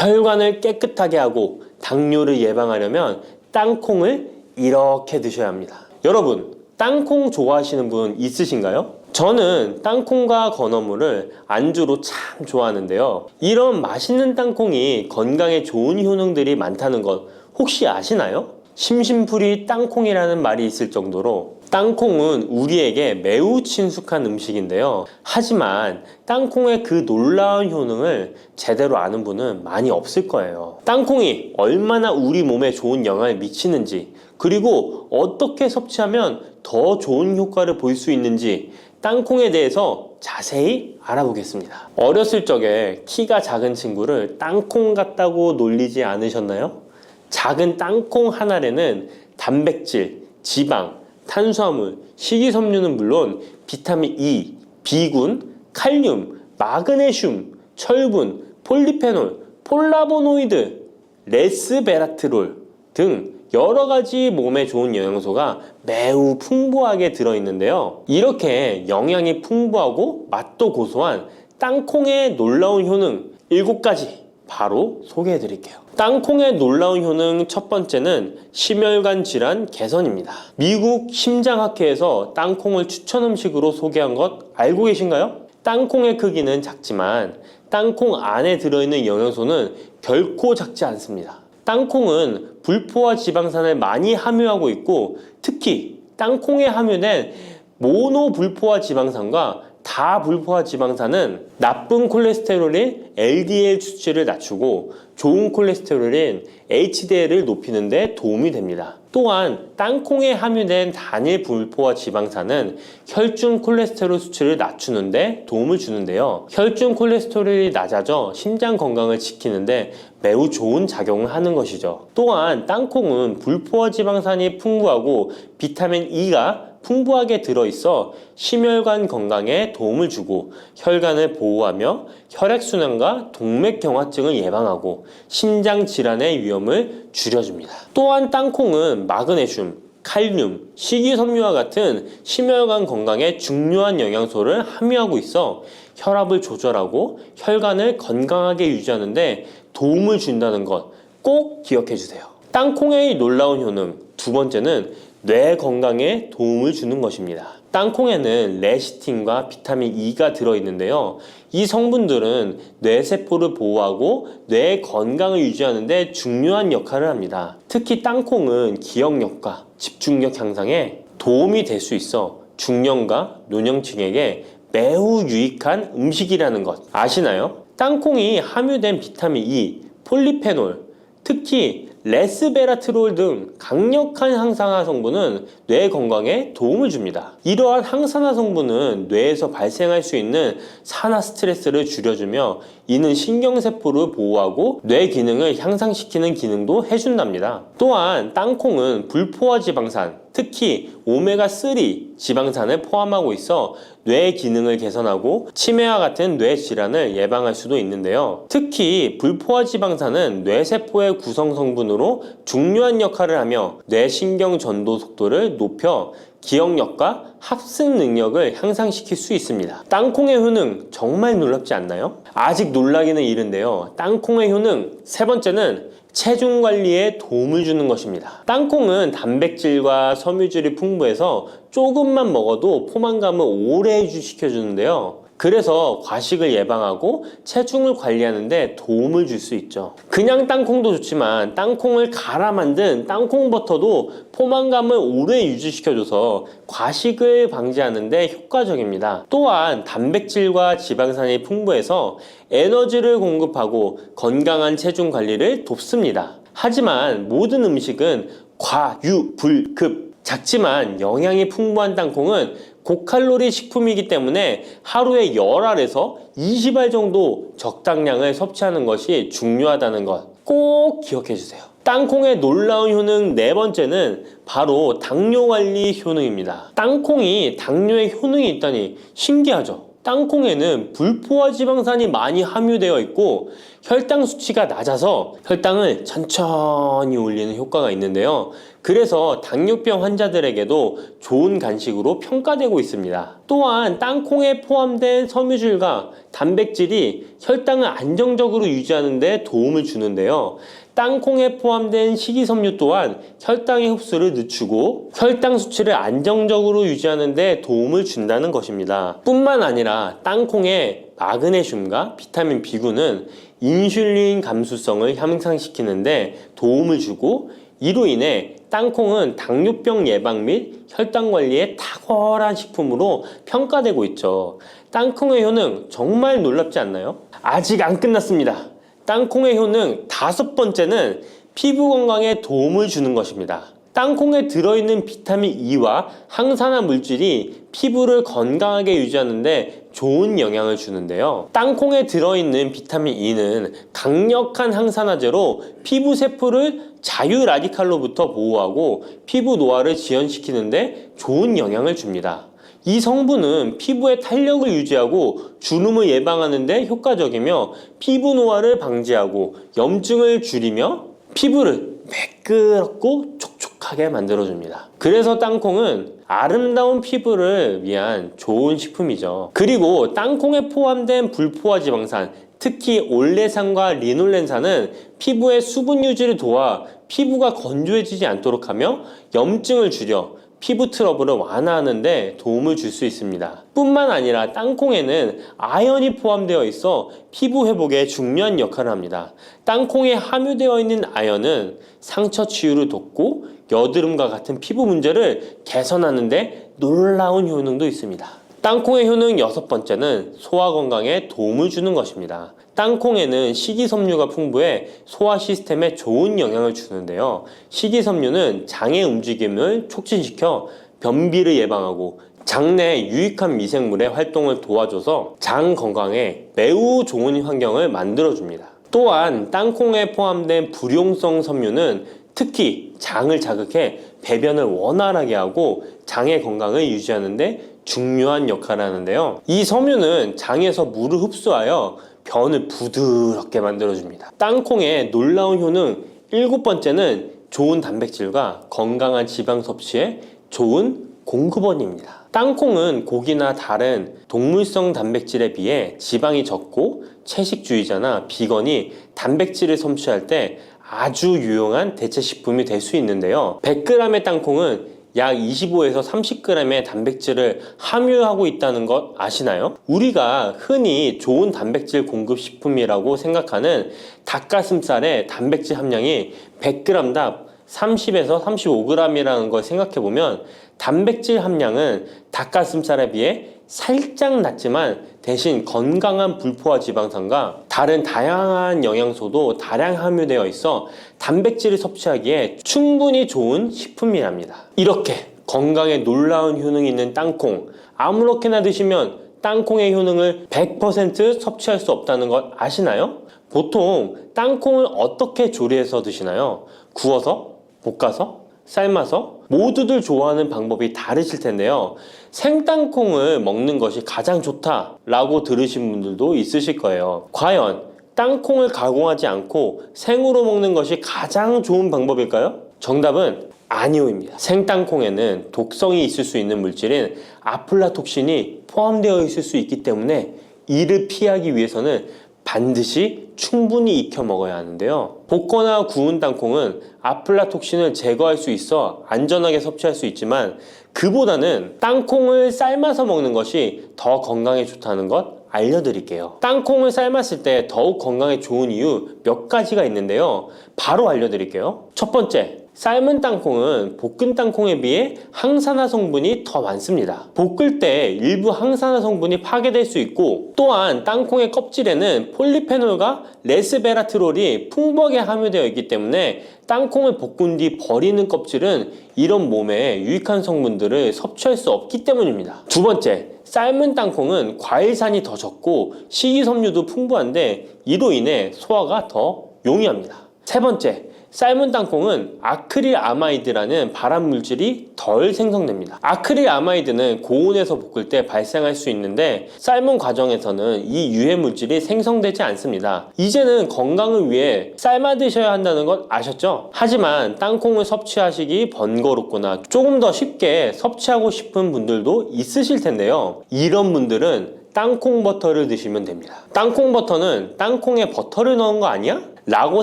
혈관을 깨끗하게 하고 당뇨를 예방하려면 땅콩을 이렇게 드셔야 합니다. 여러분, 땅콩 좋아하시는 분 있으신가요? 저는 땅콩과 건어물을 안주로 참 좋아하는데요. 이런 맛있는 땅콩이 건강에 좋은 효능들이 많다는 것 혹시 아시나요? 심심풀이 땅콩이라는 말이 있을 정도로 땅콩은 우리에게 매우 친숙한 음식인데요. 하지만 땅콩의 그 놀라운 효능을 제대로 아는 분은 많이 없을 거예요. 땅콩이 얼마나 우리 몸에 좋은 영향을 미치는지, 그리고 어떻게 섭취하면 더 좋은 효과를 볼 수 있는지 땅콩에 대해서 자세히 알아보겠습니다. 어렸을 적에 키가 작은 친구를 땅콩 같다고 놀리지 않으셨나요? 작은 땅콩 한 알에는 단백질, 지방, 탄수화물, 식이섬유는 물론 비타민 E, B군, 칼륨, 마그네슘, 철분, 폴리페놀, 폴라보노이드, 레스베라트롤 등 여러 가지 몸에 좋은 영양소가 매우 풍부하게 들어있는데요. 이렇게 영양이 풍부하고 맛도 고소한 땅콩의 놀라운 효능 7가지 바로 소개해 드릴게요. 땅콩의 놀라운 효능 첫 번째는 심혈관 질환 개선입니다. 미국 심장학회에서 땅콩을 추천 음식으로 소개한 것 알고 계신가요? 땅콩의 크기는 작지만 땅콩 안에 들어있는 영양소는 결코 작지 않습니다. 땅콩은 불포화 지방산을 많이 함유하고 있고, 특히 땅콩에 함유된 모노불포화 지방산과 다불포화 지방산은 나쁜 콜레스테롤인 LDL 수치를 낮추고 좋은 콜레스테롤인 HDL을 높이는 데 도움이 됩니다. 또한 땅콩에 함유된 단일 불포화 지방산은 혈중 콜레스테롤 수치를 낮추는 데 도움을 주는데요. 혈중 콜레스테롤이 낮아져 심장 건강을 지키는데 매우 좋은 작용을 하는 것이죠. 또한 땅콩은 불포화 지방산이 풍부하고 비타민 E가 풍부하게 들어있어 심혈관 건강에 도움을 주고 혈관을 보호하며 혈액순환과 동맥경화증을 예방하고 심장 질환의 위험을 줄여줍니다. 또한 땅콩은 마그네슘, 칼륨, 식이섬유와 같은 심혈관 건강에 중요한 영양소를 함유하고 있어 혈압을 조절하고 혈관을 건강하게 유지하는 데 도움을 준다는 것 꼭 기억해 주세요. 땅콩의 놀라운 효능 두 번째는 뇌 건강에 도움을 주는 것입니다. 땅콩에는 레시틴과 비타민 E가 들어있는데요. 이 성분들은 뇌세포를 보호하고 뇌 건강을 유지하는 데 중요한 역할을 합니다. 특히 땅콩은 기억력과 집중력 향상에 도움이 될 수 있어 중년과 노년층에게 매우 유익한 음식이라는 것 아시나요? 땅콩이 함유된 비타민 E, 폴리페놀, 특히 레스베라트롤 등 강력한 항산화 성분은 뇌 건강에 도움을 줍니다. 이러한 항산화 성분은 뇌에서 발생할 수 있는 산화 스트레스를 줄여주며 이는 신경세포를 보호하고 뇌 기능을 향상시키는 기능도 해준답니다. 또한 땅콩은 불포화 지방산, 특히 오메가3 지방산을 포함하고 있어 뇌 기능을 개선하고 치매와 같은 뇌 질환을 예방할 수도 있는데요. 특히 불포화 지방산은 뇌세포의 구성 성분으로 중요한 역할을 하며 뇌신경 전도 속도를 높여 기억력과 합승 능력을 향상시킬 수 있습니다. 땅콩의 효능 정말 놀랍지 않나요? 아직 놀라기는 이른데요. 땅콩의 효능 세 번째는 체중 관리에 도움을 주는 것입니다. 땅콩은 단백질과 섬유질이 풍부해서 조금만 먹어도 포만감을 오래 유지시켜주는데요. 그래서 과식을 예방하고 체중을 관리하는 데 도움을 줄 수 있죠. 그냥 땅콩도 좋지만 땅콩을 갈아 만든 땅콩버터도 포만감을 오래 유지시켜줘서 과식을 방지하는 데 효과적입니다. 또한 단백질과 지방산이 풍부해서 에너지를 공급하고 건강한 체중 관리를 돕습니다. 하지만 모든 음식은 과유불급, 작지만 영양이 풍부한 땅콩은 고칼로리 식품이기 때문에 하루에 10알에서 20알 정도 적당량을 섭취하는 것이 중요하다는 것 꼭 기억해 주세요. 땅콩의 놀라운 효능 네 번째는 바로 당뇨 관리 효능입니다. 땅콩이 당뇨에 효능이 있다니 신기하죠? 땅콩에는 불포화 지방산이 많이 함유되어 있고 혈당 수치가 낮아서 혈당을 천천히 올리는 효과가 있는데요. 그래서 당뇨병 환자들에게도 좋은 간식으로 평가되고 있습니다. 또한 땅콩에 포함된 섬유질과 단백질이 혈당을 안정적으로 유지하는 데 도움을 주는데요. 땅콩에 포함된 식이섬유 또한 혈당의 흡수를 늦추고 혈당 수치를 안정적으로 유지하는 데 도움을 준다는 것입니다. 뿐만 아니라 땅콩의 마그네슘과 비타민 B9는 인슐린 감수성을 향상시키는 데 도움을 주고 이로 인해 땅콩은 당뇨병 예방 및 혈당 관리에 탁월한 식품으로 평가되고 있죠. 땅콩의 효능 정말 놀랍지 않나요? 아직 안 끝났습니다. 땅콩의 효능 5번째는 피부 건강에 도움을 주는 것입니다. 땅콩에 들어있는 비타민 E와 항산화 물질이 피부를 건강하게 유지하는 데 좋은 영향을 주는데요. 땅콩에 들어있는 비타민 E는 강력한 항산화제로 피부 세포를 자유 라디칼로부터 보호하고 피부 노화를 지연시키는 데 좋은 영향을 줍니다. 이 성분은 피부의 탄력을 유지하고 주름을 예방하는 데 효과적이며 피부 노화를 방지하고 염증을 줄이며 피부를 매끄럽고 촉촉하게 만들어줍니다. 그래서 땅콩은 아름다운 피부를 위한 좋은 식품이죠. 그리고 땅콩에 포함된 불포화 지방산, 특히 올레산과 리놀렌산은 피부의 수분 유지를 도와 피부가 건조해지지 않도록 하며 염증을 줄여 피부 트러블을 완화하는 데 도움을 줄 수 있습니다. 뿐만 아니라 땅콩에는 아연이 포함되어 있어 피부 회복에 중요한 역할을 합니다. 땅콩에 함유되어 있는 아연은 상처 치유를 돕고 여드름과 같은 피부 문제를 개선하는 데 놀라운 효능도 있습니다. 땅콩의 효능 6번째는 소화 건강에 도움을 주는 것입니다. 땅콩에는 식이섬유가 풍부해 소화 시스템에 좋은 영향을 주는데요. 식이섬유는 장의 움직임을 촉진시켜 변비를 예방하고 장내 유익한 미생물의 활동을 도와줘서 장 건강에 매우 좋은 환경을 만들어줍니다. 또한 땅콩에 포함된 불용성 섬유는 특히 장을 자극해 배변을 원활하게 하고 장의 건강을 유지하는 데 중요한 역할을 하는데요. 이 섬유는 장에서 물을 흡수하여 변을 부드럽게 만들어줍니다. 땅콩의 놀라운 효능 7번째는 좋은 단백질과 건강한 지방 섭취에 좋은 공급원입니다. 땅콩은 고기나 다른 동물성 단백질에 비해 지방이 적고 채식주의자나 비건이 단백질을 섭취할 때 아주 유용한 대체 식품이 될 수 있는데요. 100g의 땅콩은 약 25에서 30g의 단백질을 함유하고 있다는 것 아시나요? 우리가 흔히 좋은 단백질 공급 식품이라고 생각하는 닭가슴살의 단백질 함량이 100g당 30에서 35g이라는 걸 생각해보면 단백질 함량은 닭가슴살에 비해 살짝 낮지만 대신 건강한 불포화 지방산과 다른 다양한 영양소도 다량 함유되어 있어 단백질을 섭취하기에 충분히 좋은 식품이랍니다. 이렇게 건강에 놀라운 효능이 있는 땅콩, 아무렇게나 드시면 땅콩의 효능을 100% 섭취할 수 없다는 것 아시나요? 보통 땅콩을 어떻게 조리해서 드시나요? 구워서? 볶아서? 삶아서? 모두들 좋아하는 방법이 다르실 텐데요. 생땅콩을 먹는 것이 가장 좋다라고 들으신 분들도 있으실 거예요. 과연 땅콩을 가공하지 않고 생으로 먹는 것이 가장 좋은 방법일까요? 정답은 아니오입니다. 생땅콩에는 독성이 있을 수 있는 물질인 아플라톡신이 포함되어 있을 수 있기 때문에 이를 피하기 위해서는 반드시 충분히 익혀 먹어야 하는데요. 볶거나 구운 땅콩은 아플라톡신을 제거할 수 있어 안전하게 섭취할 수 있지만 그보다는 땅콩을 삶아서 먹는 것이 더 건강에 좋다는 것 알려드릴게요. 땅콩을 삶았을 때 더욱 건강에 좋은 이유 몇 가지가 있는데요. 바로 알려드릴게요. 첫 번째, 삶은 땅콩은 볶은 땅콩에 비해 항산화 성분이 더 많습니다. 볶을 때 일부 항산화 성분이 파괴될 수 있고 또한 땅콩의 껍질에는 폴리페놀과 레스베라트롤이 풍부하게 함유되어 있기 때문에 땅콩을 볶은 뒤 버리는 껍질은 이런 몸에 유익한 성분들을 섭취할 수 없기 때문입니다. 두 번째, 삶은 땅콩은 과일산이 더 적고 식이섬유도 풍부한데 이로 인해 소화가 더 용이합니다. 세 번째, 삶은 땅콩은 아크릴아마이드라는 발암물질이 덜 생성됩니다. 아크릴아마이드는 고온에서 볶을 때 발생할 수 있는데 삶은 과정에서는 이 유해물질이 생성되지 않습니다. 이제는 건강을 위해 삶아 드셔야 한다는 것 아셨죠? 하지만 땅콩을 섭취하시기 번거롭거나 조금 더 쉽게 섭취하고 싶은 분들도 있으실 텐데요. 이런 분들은 땅콩 버터를 드시면 됩니다. 땅콩 버터는 땅콩에 버터를 넣은 거 아니야? 라고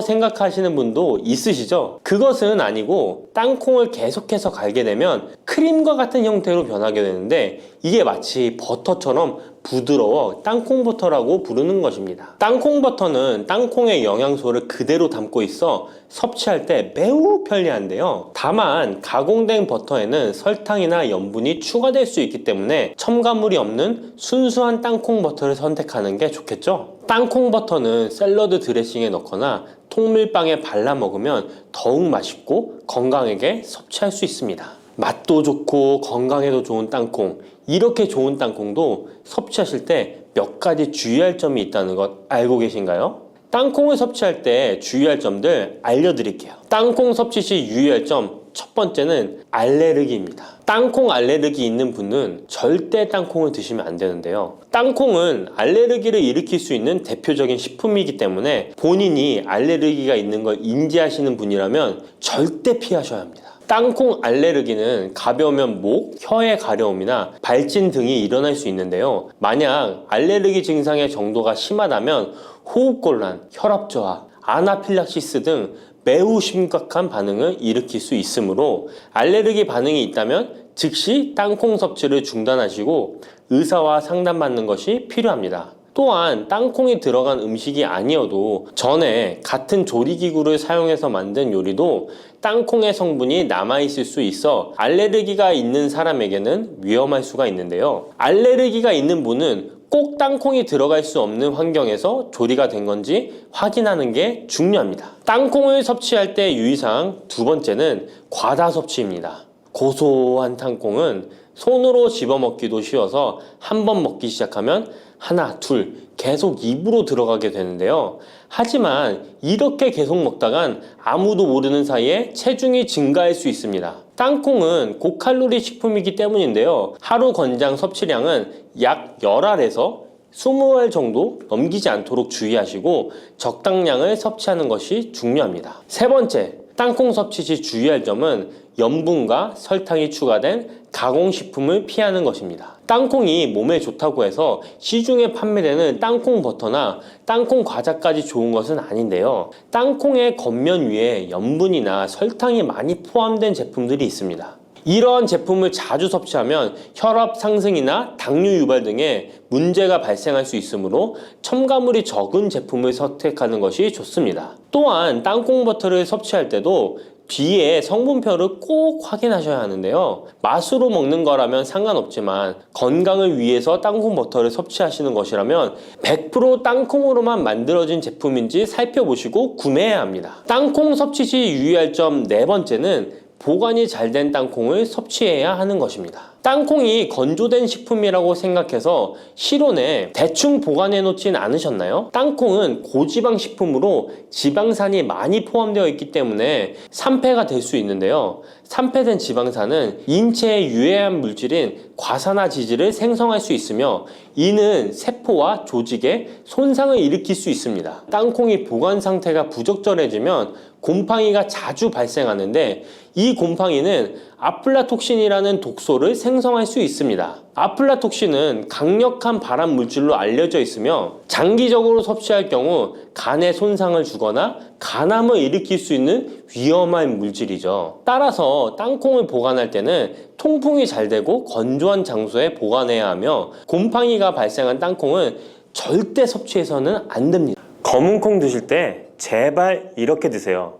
생각하시는 분도 있으시죠? 그것은 아니고 땅콩을 계속해서 갈게 되면 크림과 같은 형태로 변하게 되는데 이게 마치 버터처럼 부드러워 땅콩 버터라고 부르는 것입니다. 땅콩 버터는 땅콩의 영양소를 그대로 담고 있어 섭취할 때 매우 편리한데요. 다만 가공된 버터에는 설탕이나 염분이 추가될 수 있기 때문에 첨가물이 없는 순수한 땅콩 버터를 선택하는 게 좋겠죠? 땅콩 버터는 샐러드 드레싱에 넣거나 통밀빵에 발라 먹으면 더욱 맛있고 건강하게 섭취할 수 있습니다. 맛도 좋고 건강에도 좋은 땅콩, 이렇게 좋은 땅콩도 섭취하실 때 몇 가지 주의할 점이 있다는 것 알고 계신가요? 땅콩을 섭취할 때 주의할 점들 알려드릴게요. 땅콩 섭취 시 유의할 점 첫 번째는 알레르기입니다. 땅콩 알레르기 있는 분은 절대 땅콩을 드시면 안 되는데요. 땅콩은 알레르기를 일으킬 수 있는 대표적인 식품이기 때문에 본인이 알레르기가 있는 걸 인지하시는 분이라면 절대 피하셔야 합니다. 땅콩 알레르기는 가벼우면 목, 혀의 가려움이나 발진 등이 일어날 수 있는데요. 만약 알레르기 증상의 정도가 심하다면 호흡곤란, 혈압저하, 아나필락시스 등 매우 심각한 반응을 일으킬 수 있으므로 알레르기 반응이 있다면 즉시 땅콩 섭취를 중단하시고 의사와 상담받는 것이 필요합니다. 또한 땅콩이 들어간 음식이 아니어도 전에 같은 조리기구를 사용해서 만든 요리도 땅콩의 성분이 남아있을 수 있어 알레르기가 있는 사람에게는 위험할 수가 있는데요. 알레르기가 있는 분은 꼭 땅콩이 들어갈 수 없는 환경에서 조리가 된 건지 확인하는 게 중요합니다. 땅콩을 섭취할 때 유의사항 두 번째는 과다 섭취입니다. 고소한 땅콩은 손으로 집어먹기도 쉬워서 한 번 먹기 시작하면 하나, 둘 계속 입으로 들어가게 되는데요. 하지만 이렇게 계속 먹다간 아무도 모르는 사이에 체중이 증가할 수 있습니다. 땅콩은 고칼로리 식품이기 때문인데요. 하루 권장 섭취량은 약 10알에서 20알 정도 넘기지 않도록 주의하시고 적당량을 섭취하는 것이 중요합니다. 세 번째, 땅콩 섭취 시 주의할 점은 염분과 설탕이 추가된 가공식품을 피하는 것입니다. 땅콩이 몸에 좋다고 해서 시중에 판매되는 땅콩 버터나 땅콩 과자까지 좋은 것은 아닌데요. 땅콩의 겉면 위에 염분이나 설탕이 많이 포함된 제품들이 있습니다. 이러한 제품을 자주 섭취하면 혈압 상승이나 당뇨 유발 등의 문제가 발생할 수 있으므로 첨가물이 적은 제품을 선택하는 것이 좋습니다. 또한 땅콩 버터를 섭취할 때도 뒤에 성분표를 꼭 확인하셔야 하는데요. 맛으로 먹는 거라면 상관없지만 건강을 위해서 땅콩 버터를 섭취하시는 것이라면 100% 땅콩으로만 만들어진 제품인지 살펴보시고 구매해야 합니다. 땅콩 섭취 시 유의할 점 네 번째는 보관이 잘 된 땅콩을 섭취해야 하는 것입니다. 땅콩이 건조된 식품이라고 생각해서 실온에 대충 보관해 놓진 않으셨나요? 땅콩은 고지방 식품으로 지방산이 많이 포함되어 있기 때문에 산패가 될 수 있는데요. 산패된 지방산은 인체에 유해한 물질인 과산화지질을 생성할 수 있으며 이는 세포와 조직에 손상을 일으킬 수 있습니다. 땅콩이 보관 상태가 부적절해지면 곰팡이가 자주 발생하는데 이 곰팡이는 아플라톡신이라는 독소를 생성할 수 있습니다. 아플라톡신은 강력한 발암 물질로 알려져 있으며 장기적으로 섭취할 경우 간에 손상을 주거나 간암을 일으킬 수 있는 위험한 물질이죠. 따라서 땅콩을 보관할 때는 통풍이 잘 되고 건조한 장소에 보관해야 하며 곰팡이가 발생한 땅콩은 절대 섭취해서는 안 됩니다. 검은 콩 드실 때 제발 이렇게 드세요.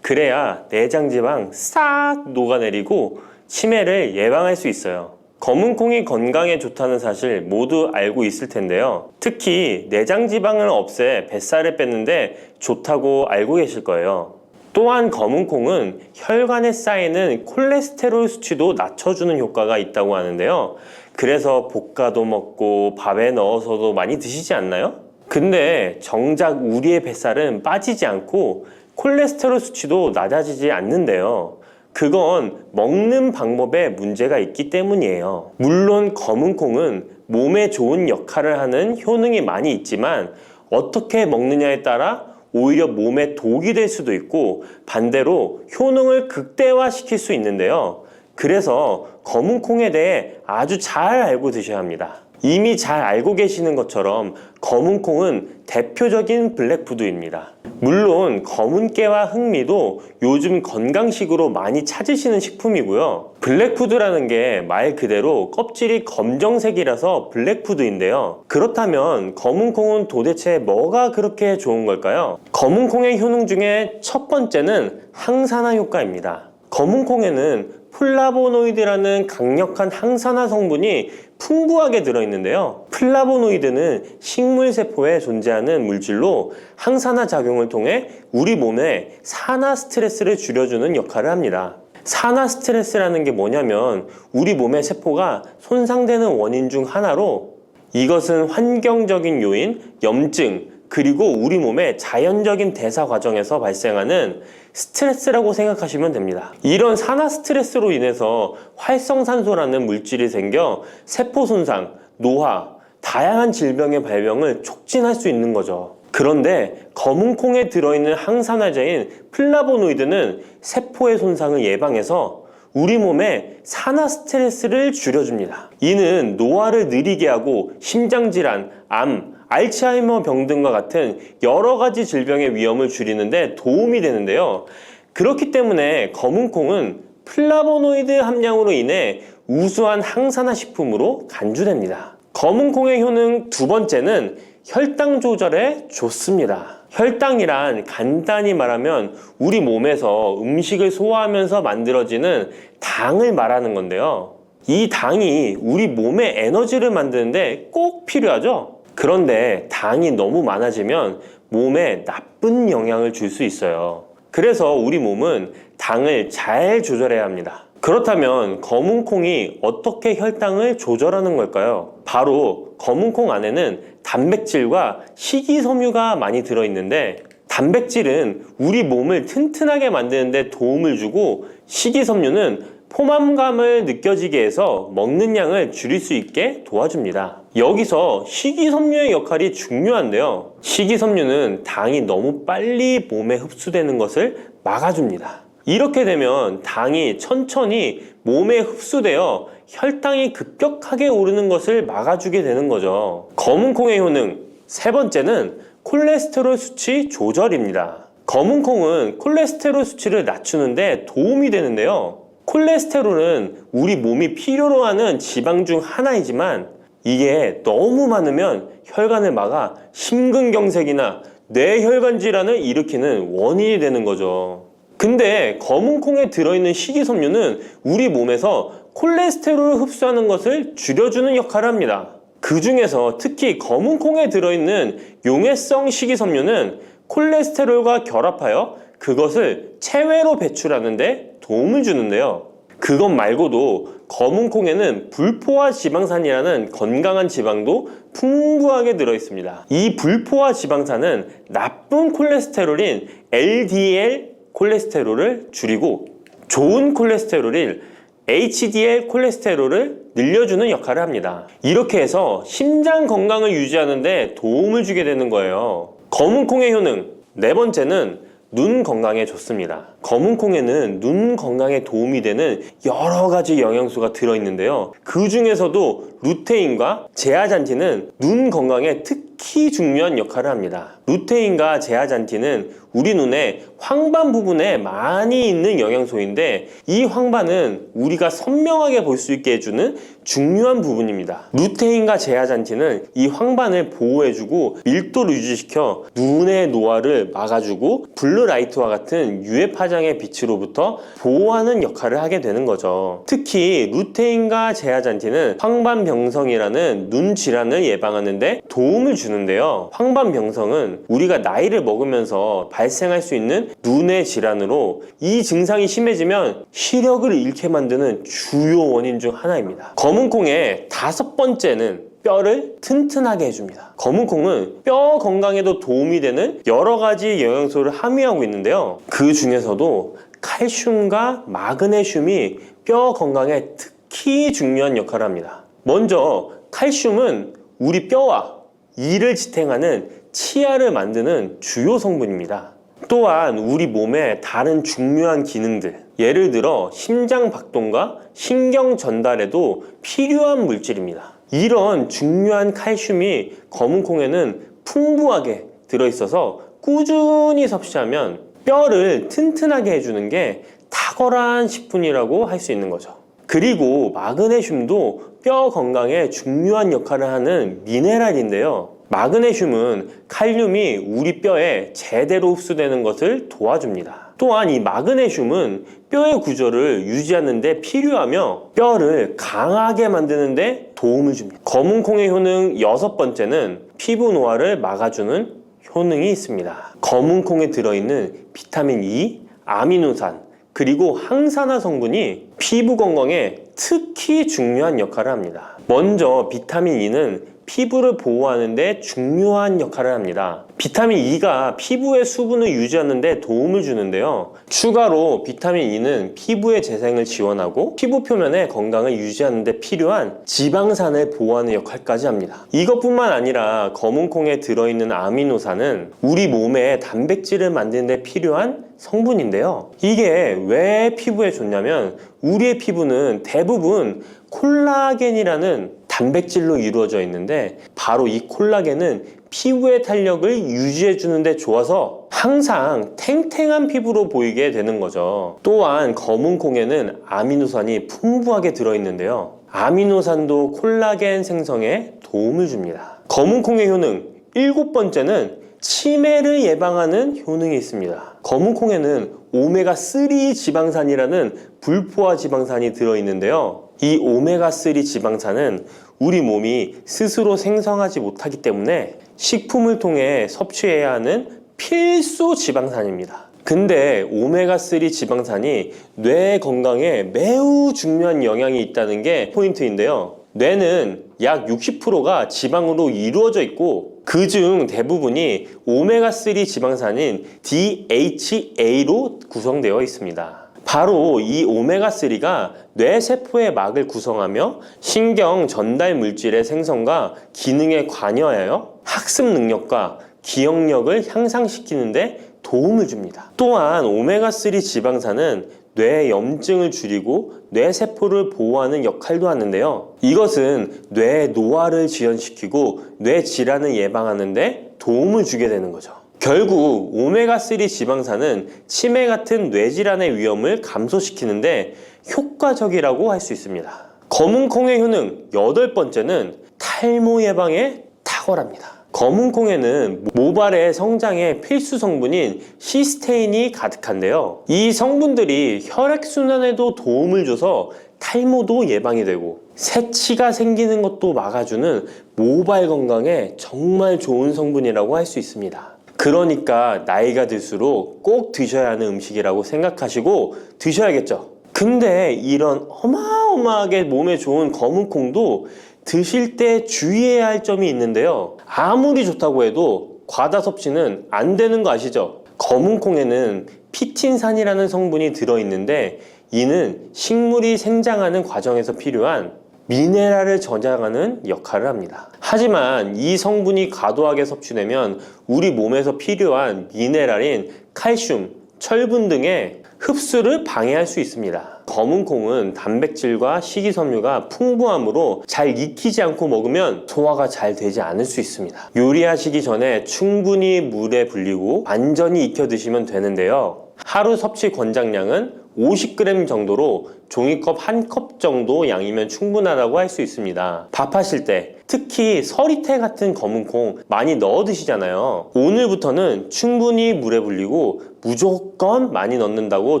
그래야 내장 지방 싹 녹아내리고 치매를 예방할 수 있어요. 검은 콩이 건강에 좋다는 사실 모두 알고 있을 텐데요. 특히 내장 지방을 없애 뱃살을 뺐는데 좋다고 알고 계실 거예요. 또한 검은 콩은 혈관에 쌓이는 콜레스테롤 수치도 낮춰주는 효과가 있다고 하는데요. 그래서 볶아도 먹고 밥에 넣어서도 많이 드시지 않나요? 근데 정작 우리의 뱃살은 빠지지 않고 콜레스테롤 수치도 낮아지지 않는데요. 그건 먹는 방법에 문제가 있기 때문이에요. 물론 검은 콩은 몸에 좋은 역할을 하는 효능이 많이 있지만 어떻게 먹느냐에 따라 오히려 몸에 독이 될 수도 있고 반대로 효능을 극대화시킬 수 있는데요. 그래서 검은 콩에 대해 아주 잘 알고 드셔야 합니다. 이미 잘 알고 계시는 것처럼 검은 콩은 대표적인 블랙푸드입니다. 물론 검은 깨와 흑미도 요즘 건강식으로 많이 찾으시는 식품이고요. 블랙푸드라는 게 말 그대로 껍질이 검정색이라서 블랙푸드인데요. 그렇다면 검은 콩은 도대체 뭐가 그렇게 좋은 걸까요? 검은 콩의 효능 중에 첫 번째는 항산화 효과입니다. 검은 콩에는 플라보노이드라는 강력한 항산화 성분이 풍부하게 들어있는데요. 플라보노이드는 식물세포에 존재하는 물질로 항산화 작용을 통해 우리 몸에 산화 스트레스를 줄여주는 역할을 합니다. 산화 스트레스라는 게 뭐냐면 우리 몸의 세포가 손상되는 원인 중 하나로 이것은 환경적인 요인, 염증, 그리고 우리 몸의 자연적인 대사 과정에서 발생하는 스트레스라고 생각하시면 됩니다. 이런 산화 스트레스로 인해서 활성산소라는 물질이 생겨 세포 손상, 노화, 다양한 질병의 발병을 촉진할 수 있는 거죠. 그런데 검은 콩에 들어있는 항산화제인 플라보노이드는 세포의 손상을 예방해서 우리 몸에 산화 스트레스를 줄여줍니다. 이는 노화를 느리게 하고 심장질환, 암, 알츠하이머 병 등과 같은 여러 가지 질병의 위험을 줄이는데 도움이 되는데요. 그렇기 때문에 검은 콩은 플라보노이드 함량으로 인해 우수한 항산화 식품으로 간주됩니다. 검은 콩의 효능 두 번째는 혈당 조절에 좋습니다. 혈당이란 간단히 말하면 우리 몸에서 음식을 소화하면서 만들어지는 당을 말하는 건데요. 이 당이 우리 몸의 에너지를 만드는데 꼭 필요하죠. 그런데 당이 너무 많아지면 몸에 나쁜 영향을 줄 수 있어요. 그래서 우리 몸은 당을 잘 조절해야 합니다. 그렇다면 검은 콩이 어떻게 혈당을 조절하는 걸까요? 바로 검은 콩 안에는 단백질과 식이섬유가 많이 들어있는데 단백질은 우리 몸을 튼튼하게 만드는 데 도움을 주고 식이섬유는 포만감을 느껴지게 해서 먹는 양을 줄일 수 있게 도와줍니다. 여기서 식이섬유의 역할이 중요한데요. 식이섬유는 당이 너무 빨리 몸에 흡수되는 것을 막아줍니다. 이렇게 되면 당이 천천히 몸에 흡수되어 혈당이 급격하게 오르는 것을 막아주게 되는 거죠. 검은 콩의 효능 세 번째는 콜레스테롤 수치 조절입니다. 검은 콩은 콜레스테롤 수치를 낮추는데 도움이 되는데요. 콜레스테롤은 우리 몸이 필요로 하는 지방 중 하나이지만 이게 너무 많으면 혈관을 막아 심근경색이나 뇌혈관 질환을 일으키는 원인이 되는 거죠. 근데 검은 콩에 들어있는 식이섬유는 우리 몸에서 콜레스테롤을 흡수하는 것을 줄여주는 역할을 합니다. 그 중에서 특히 검은 콩에 들어있는 용해성 식이섬유는 콜레스테롤과 결합하여 그것을 체외로 배출하는데 도움을 주는데요. 그것 말고도 검은 콩에는 불포화 지방산이라는 건강한 지방도 풍부하게 들어있습니다. 이 불포화 지방산은 나쁜 콜레스테롤인 LDL 콜레스테롤을 줄이고 좋은 콜레스테롤인 HDL 콜레스테롤을 늘려주는 역할을 합니다. 이렇게 해서 심장 건강을 유지하는 데 도움을 주게 되는 거예요. 검은 콩의 효능 네 번째는 눈 건강에 좋습니다. 검은 콩에는 눈 건강에 도움이 되는 여러 가지 영양소가 들어있는데요. 그 중에서도 루테인과 제아잔틴은 눈 건강에 특히 중요한 역할을 합니다. 루테인과 제아잔틴은 우리 눈의 황반 부분에 많이 있는 영양소인데 이 황반은 우리가 선명하게 볼 수 있게 해주는 중요한 부분입니다. 루테인과 제아잔틴은 이 황반을 보호해주고 밀도를 유지시켜 눈의 노화를 막아주고 블루라이트와 같은 유해 파장의 빛으로부터 보호하는 역할을 하게 되는 거죠. 특히 루테인과 제아잔틴은 황반병성이라는 눈 질환을 예방하는 데 도움을 주는데요. 황반병성은 우리가 나이를 먹으면서 발생할 수 있는 눈의 질환으로 이 증상이 심해지면 시력을 잃게 만드는 주요 원인 중 하나입니다. 검은 콩의 다섯 번째는 뼈를 튼튼하게 해줍니다. 검은콩은 뼈 건강에도 도움이 되는 여러 가지 영양소를 함유하고 있는데요. 그 중에서도 칼슘과 마그네슘이 뼈 건강에 특히 중요한 역할을 합니다. 먼저 칼슘은 우리 뼈와 이를 지탱하는 치아를 만드는 주요 성분입니다. 또한 우리 몸의 다른 중요한 기능들, 예를 들어 심장 박동과 신경 전달에도 필요한 물질입니다. 이런 중요한 칼슘이 검은콩에는 풍부하게 들어있어서 꾸준히 섭취하면 뼈를 튼튼하게 해주는 게 탁월한 식품이라고 할 수 있는 거죠. 그리고 마그네슘도 뼈 건강에 중요한 역할을 하는 미네랄인데요. 마그네슘은 칼륨이 우리 뼈에 제대로 흡수되는 것을 도와줍니다. 또한 이 마그네슘은 뼈의 구조를 유지하는 데 필요하며 뼈를 강하게 만드는 데 도움을 줍니다. 검은콩의 효능 6번째는 피부 노화를 막아주는 효능이 있습니다. 검은콩에 들어있는 비타민 E, 아미노산, 그리고 항산화 성분이 피부 건강에 특히 중요한 역할을 합니다. 먼저 비타민 E는 피부를 보호하는 데 중요한 역할을 합니다. 비타민 E가 피부의 수분을 유지하는 데 도움을 주는데요. 추가로 비타민 E는 피부의 재생을 지원하고 피부 표면의 건강을 유지하는 데 필요한 지방산을 보호하는 역할까지 합니다. 이것뿐만 아니라 검은콩에 들어있는 아미노산은 우리 몸에 단백질을 만드는 데 필요한 성분인데요. 이게 왜 피부에 좋냐면 우리의 피부는 대부분 콜라겐이라는 단백질로 이루어져 있는데 바로 이 콜라겐은 피부의 탄력을 유지해 주는데 좋아서 항상 탱탱한 피부로 보이게 되는 거죠. 또한 검은콩에는 아미노산이 풍부하게 들어있는데요. 아미노산도 콜라겐 생성에 도움을 줍니다. 검은콩의 효능 7번째는 치매를 예방하는 효능이 있습니다. 검은콩에는 오메가3 지방산이라는 불포화 지방산이 들어있는데요. 이 오메가3 지방산은 우리 몸이 스스로 생성하지 못하기 때문에 식품을 통해 섭취해야 하는 필수 지방산입니다. 근데 오메가3 지방산이 뇌 건강에 매우 중요한 영향이 있다는 게 포인트인데요. 뇌는 약 60%가 지방으로 이루어져 있고 그중 대부분이 오메가3 지방산인 DHA로 구성되어 있습니다. 바로 이 오메가3가 뇌세포의 막을 구성하며 신경 전달 물질의 생성과 기능에 관여하여 학습 능력과 기억력을 향상시키는 데 도움을 줍니다. 또한 오메가3 지방산은 뇌 염증을 줄이고 뇌세포를 보호하는 역할도 하는데요. 이것은 뇌 노화를 지연시키고 뇌 질환을 예방하는 데 도움을 주게 되는 거죠. 결국 오메가3 지방산은 치매 같은 뇌질환의 위험을 감소시키는데 효과적이라고 할 수 있습니다. 검은콩의 효능 8번째는 탈모 예방에 탁월합니다. 검은콩에는 모발의 성장에 필수 성분인 시스테인이 가득한데요. 이 성분들이 혈액순환에도 도움을 줘서 탈모도 예방이 되고 새치가 생기는 것도 막아주는 모발 건강에 정말 좋은 성분이라고 할 수 있습니다. 그러니까 나이가 들수록 꼭 드셔야 하는 음식이라고 생각하시고 드셔야겠죠. 근데 이런 어마어마하게 몸에 좋은 검은콩도 드실 때 주의해야 할 점이 있는데요. 아무리 좋다고 해도 과다 섭취는 안 되는 거 아시죠? 검은콩에는 피틴산이라는 성분이 들어있는데 이는 식물이 생장하는 과정에서 필요한 미네랄을 저장하는 역할을 합니다. 하지만 이 성분이 과도하게 섭취되면 우리 몸에서 필요한 미네랄인 칼슘, 철분 등의 흡수를 방해할 수 있습니다. 검은콩은 단백질과 식이섬유가 풍부하므로 잘 익히지 않고 먹으면 소화가 잘 되지 않을 수 있습니다. 요리하시기 전에 충분히 물에 불리고 완전히 익혀 드시면 되는데요. 하루 섭취 권장량은 50g 정도로 종이컵 1컵 정도 양이면 충분하다고 할 수 있습니다. 밥하실 때 특히 서리태 같은 검은콩 많이 넣어 드시잖아요. 오늘부터는 충분히 물에 불리고 무조건 많이 넣는다고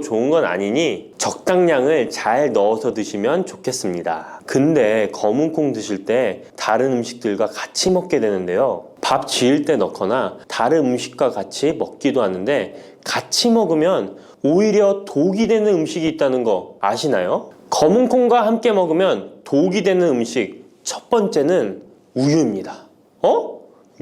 좋은 건 아니니 적당량을 잘 넣어서 드시면 좋겠습니다. 근데 검은콩 드실 때 다른 음식들과 같이 먹게 되는데요. 밥 지을 때 넣거나 다른 음식과 같이 먹기도 하는데 같이 먹으면 오히려 독이 되는 음식이 있다는 거 아시나요? 검은콩과 함께 먹으면 독이 되는 음식 첫 번째는 우유입니다.